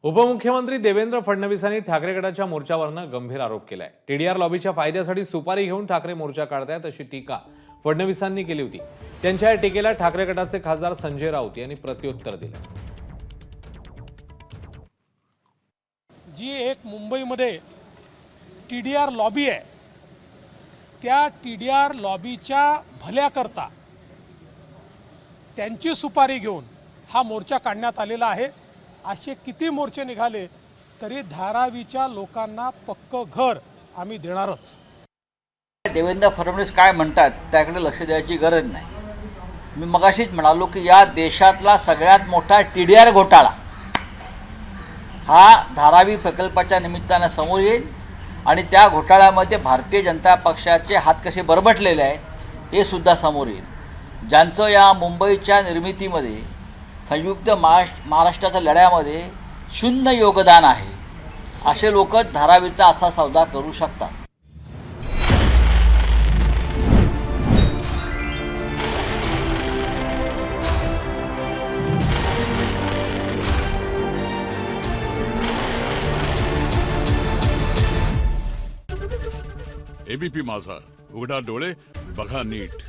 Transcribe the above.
उपमुख्यमंत्री देवेंद्र फडणवीसांनी ठाकरे गटाच्या मोर्चावरनं गंभीर आरोप केलाय। टीडीआर लॉबीच्या फायद्यासाठी सुपारी घेऊन ठाकरे मोर्चा काढतायत अशी टीका फडणवीसांनी केली होती। त्यांच्या या टीकेला ठाकरे गटाचे खासदार संजय राऊत यांनी प्रत्युत्तर दिलं। जी एक मुंबईमध्ये टीडीआर लॉबी आहे, त्या टीडीआर लॉबीच्या भल्याकरता त्यांची सुपारी घेऊन हा मोर्चा काढण्यात आलेला आहे। असे किती मोर्चे निघाले तरी धारावीच्या लोकांना पक्क घर आम्ही देणारच। देवेंद्र फडणवीस काय म्हणतात त्याकडे लक्ष द्यायची गरज नाही। मी मगाशीच म्हणालो की या देशातला सगळ्यात मोठा टीडीआर घोटाळा हा धारावी प्रकल्पाच्या निमित्तानं समोर येईल आणि त्या घोटाळ्यामध्ये भारतीय जनता पक्षाचे हात कसे बरबटलेले आहेत हे सुद्धा समोर येईल। ज्यांचं या मुंबईच्या निर्मितीमध्ये संयुक्त महाराष्ट्राच्या लढ्यामध्ये शून्य योगदान आहे असे लोक धारावीचा असा सौदा करू शकतात। एबीपी माझा, उघडा डोळे बघा नीट।